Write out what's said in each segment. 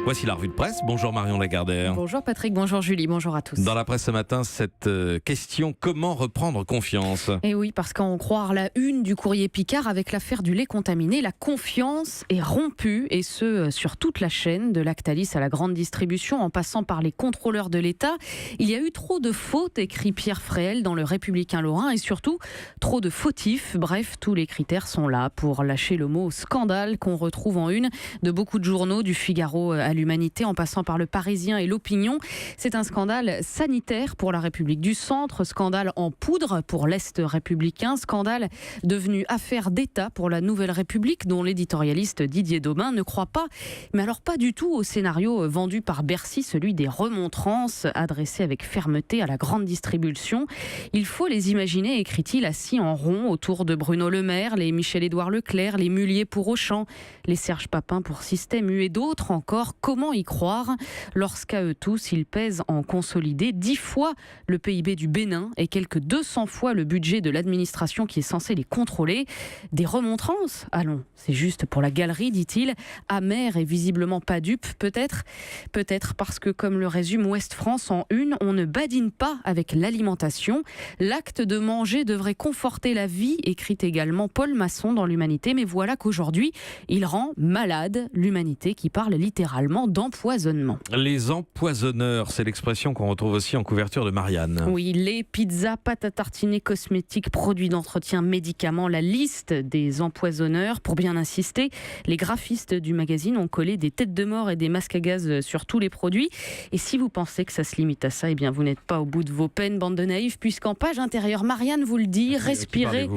Voici la revue de presse. Bonjour Marion Lagardère. Bonjour Patrick, bonjour Julie, bonjour à tous. Dans la presse ce matin, cette question, comment reprendre confiance ? Et oui, parce qu'à en croire la une du courrier Picard avec l'affaire du lait contaminé, la confiance est rompue, et ce, sur toute la chaîne, de Lactalis à la grande distribution, en passant par les contrôleurs de l'État. Il y a eu trop de fautes, écrit Pierre Fréhel dans le Républicain Lorrain, et surtout, trop de fautifs. Bref, tous les critères sont là pour lâcher le mot scandale qu'on retrouve en une de beaucoup de journaux, du Figaro à l'Humanité, en passant par le Parisien et l'Opinion. C'est un scandale sanitaire pour la République du Centre, scandale en poudre pour l'Est républicain, scandale devenu affaire d'État pour la Nouvelle République, dont l'éditorialiste Didier Daubin ne croit pas, mais alors pas du tout au scénario vendu par Bercy, celui des remontrances adressées avec fermeté à la grande distribution. Il faut les imaginer, écrit-il, assis en rond autour de Bruno Le Maire, les Michel-Édouard Leclerc, les Mullier pour Auchan, les Serge Papin pour Système U et d'autres encore. Comment y croire lorsqu'à eux tous, ils pèsent en consolidé 10 fois le PIB du Bénin et quelques 200 fois le budget de l'administration qui est censé les contrôler. Des remontrances ? Allons, c'est juste pour la galerie, dit-il. Amer et visiblement pas dupe, peut-être parce que, comme le résume Ouest France en une, on ne badine pas avec l'alimentation. L'acte de manger devrait conforter la vie, écrit également Paul Masson dans l'Humanité. Mais voilà qu'aujourd'hui, il rend malade l'Humanité qui parle littéralement d'empoisonnement. Les empoisonneurs, c'est l'expression qu'on retrouve aussi en couverture de Marianne. Oui, lait, pizza, pâte à tartiner, cosmétiques, produits d'entretien, médicaments, la liste des empoisonneurs. Pour bien insister, les graphistes du magazine ont collé des têtes de mort et des masques à gaz sur tous les produits. Et si vous pensez que ça se limite à ça, eh bien vous n'êtes pas au bout de vos peines, bande de naïfs, puisqu'en page intérieure, Marianne vous le dit, respirer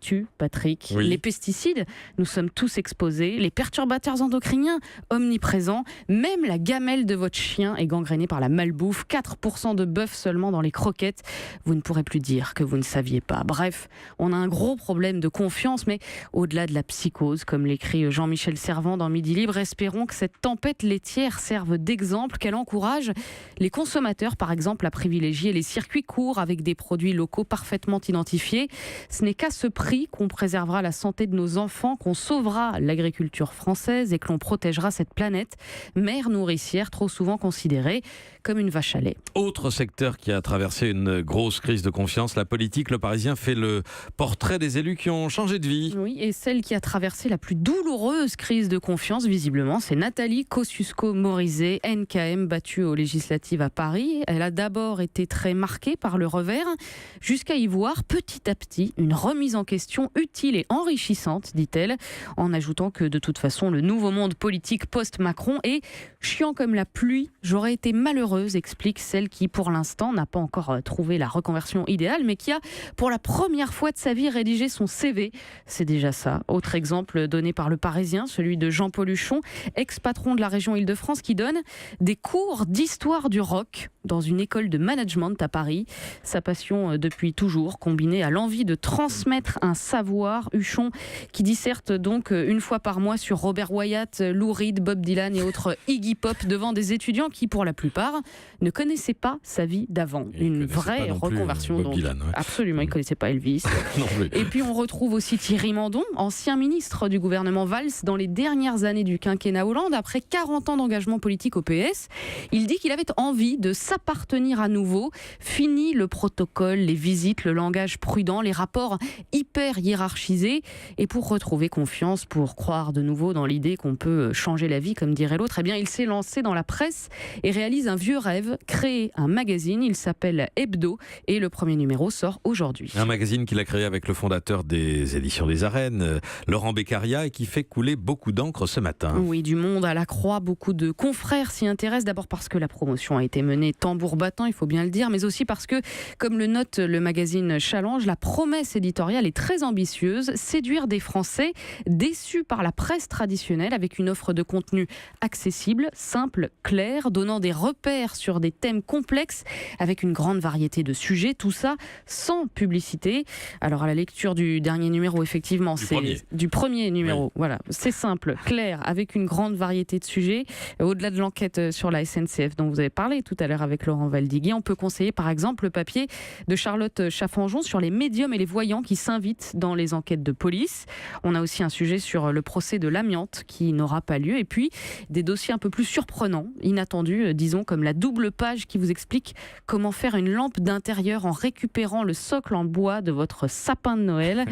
tue, Patrick. Oui. Les pesticides, nous sommes tous exposés, les perturbateurs endocriniens, omniprésents, même la gamelle de votre chien est gangrénée par la malbouffe, 4% de bœuf seulement dans les croquettes. Vous ne pourrez plus dire que vous ne saviez pas. Bref, on a un gros problème de confiance, mais au-delà de la psychose, comme l'écrit Jean-Michel Servan dans Midi Libre, espérons que cette tempête laitière serve d'exemple, qu'elle encourage les consommateurs, par exemple, à privilégier les circuits courts avec des produits locaux parfaitement identifiés. Ce n'est qu'à ce prix qu'on préservera la santé de nos enfants, qu'on sauvera l'agriculture française et que l'on protégera cette planète, mère nourricière trop souvent considérée comme une vache à lait. Autre secteur qui a traversé une grosse crise de confiance, la politique. Le Parisien fait le portrait des élus qui ont changé de vie. Oui, et celle qui a traversé la plus douloureuse crise de confiance, visiblement, c'est Nathalie Kosciusko-Morizet, NKM, battue aux législatives à Paris. Elle a d'abord été très marquée par le revers, jusqu'à y voir petit à petit une remise en question utile et enrichissante, dit-elle, en ajoutant que de toute façon le nouveau monde politique post-Macron est chiant comme la pluie. J'aurais été malheureuse, explique celle qui pour l'instant n'a pas encore trouvé la reconversion idéale, mais qui a pour la première fois de sa vie rédigé son CV. C'est déjà ça. Autre exemple donné par le Parisien, celui de Jean-Paul Huchon, ex-patron de la région Île-de-France, qui donne des cours d'histoire du rock dans une école de management à Paris. Sa passion depuis toujours, combinée à l'envie de transmettre un savoir. Huchon qui disserte donc une fois par mois sur Robert Wyatt, Lou Reed, Bob Dylan et autres Iggy Pop devant des étudiants qui, pour la plupart, ne connaissaient pas sa vie d'avant. Une vraie reconversion. Bob Dylan, ouais. Absolument, ils ne connaissaient pas Elvis. Non, mais... Et puis on retrouve aussi Thierry Mandon, ancien ministre du gouvernement Valls dans les dernières années du quinquennat Hollande. Après 40 ans d'engagement politique au PS, il dit qu'il avait envie de s'appartenir à nouveau. Fini le protocole, les visites, le langage prudent, les rapports hyper hiérarchisés. Et pour retrouver confiance, pour croire de nouveau dans l'idée qu'on peut changer la vie, comme dirait l'autre, eh bien il s'est lancé dans la presse et réalise un vieux rêve, créer un magazine. Il s'appelle Hebdo et le premier numéro sort aujourd'hui. Un magazine qu'il a créé avec le fondateur des éditions des Arènes, Laurent Beccaria, et qui fait couler beaucoup d'encre ce matin. Oui, du Monde à la Croix, beaucoup de confrères s'y intéressent. D'abord parce que la promotion a été menée tambour battant, il faut bien le dire, mais aussi parce que, comme le note le magazine Challenge, la promesse éditoriale est très ambitieuse, séduire des Français déçus par la presse traditionnelle avec une offre de contenu accessible, simple, claire, donnant des repères sur des thèmes complexes avec une grande variété de sujets, tout ça sans publicité. Alors à la lecture du dernier numéro, effectivement, du premier numéro, oui. Voilà, c'est simple, clair, avec une grande variété de sujets. Au-delà de l'enquête sur la SNCF dont vous avez parlé tout à l'heure avec Laurent Valdiguier, on peut conseiller par exemple le papier de Charlotte Chaffanjon sur les médiums et les voyants qui s'invitent dans les enquêtes de police. On a aussi un sujet sur le procès de l'amiante qui n'aura pas lieu lieux. Et puis, des dossiers un peu plus surprenants, inattendus, disons, comme la double page qui vous explique comment faire une lampe d'intérieur en récupérant le socle en bois de votre sapin de Noël.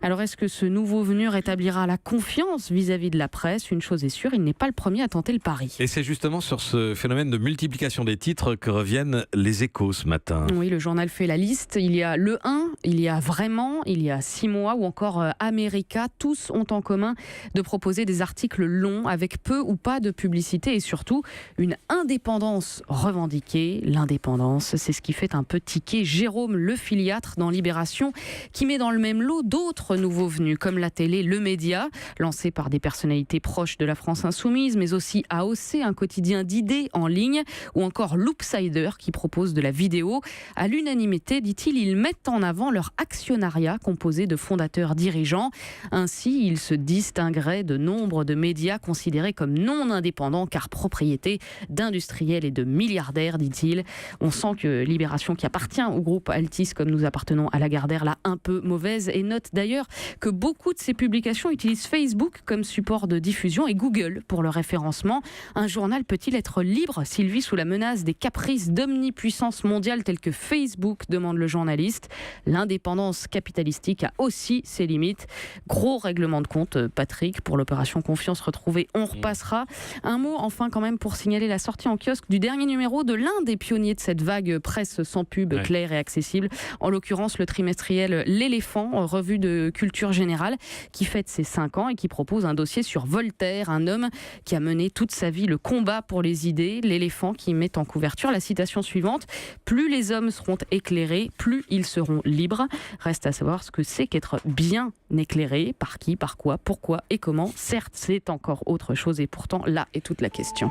Alors, est-ce que ce nouveau venu rétablira la confiance vis-à-vis de la presse ? Une chose est sûre, il n'est pas le premier à tenter le pari. Et c'est justement sur ce phénomène de multiplication des titres que reviennent les Échos ce matin. Oui, le journal fait la liste. Il y a Le 1, il y a Vraiment, il y a 6 mois ou encore America. Tous ont en commun de proposer des articles longs avec peu ou pas de publicité et surtout une indépendance revendiquée. L'indépendance, c'est ce qui fait un peu tiquer Jérôme Le Filiatre dans Libération, qui met dans le même lot d'autres nouveaux venus comme la télé Le Média, lancé par des personnalités proches de la France insoumise, mais aussi AOC, un quotidien d'idées en ligne, ou encore Loopsider qui propose de la vidéo. À l'unanimité, dit-il, ils mettent en avant leur actionnariat composé de fondateurs dirigeants. Ainsi, ils se distingueraient de nombre de médias considérés comme non indépendants car propriété d'industriels et de milliardaires, dit-il. On sent que Libération, qui appartient au groupe Altis comme nous appartenons à Lagardère, l'a un peu mauvaise et note d'ailleurs que beaucoup de ces publications utilisent Facebook comme support de diffusion et Google pour le référencement. Un journal peut-il être libre s'il vit sous la menace des caprices d'omnipuissance mondiale tels que Facebook, demande le journaliste. L'indépendance capitalistique a aussi ses limites. Gros règlement de compte, Patrick, pour l'opération Confiance retrouvée. On repassera. Un mot enfin quand même pour signaler la sortie en kiosque du dernier numéro de l'un des pionniers de cette vague presse sans pub, claire et accessible. En l'occurrence, le trimestriel L'Éléphant, revue de culture générale, qui fête ses 5 ans et qui propose un dossier sur Voltaire, un homme qui a mené toute sa vie le combat pour les idées. L'Éléphant qui met en couverture la citation suivante: « Plus les hommes seront éclairés, plus ils seront libres ». Reste à savoir ce que c'est qu'être bien éclairé, par qui, par quoi, pourquoi et comment. Certes, c'est encore autre chose et pourtant là est toute la question.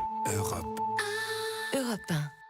Europe 1.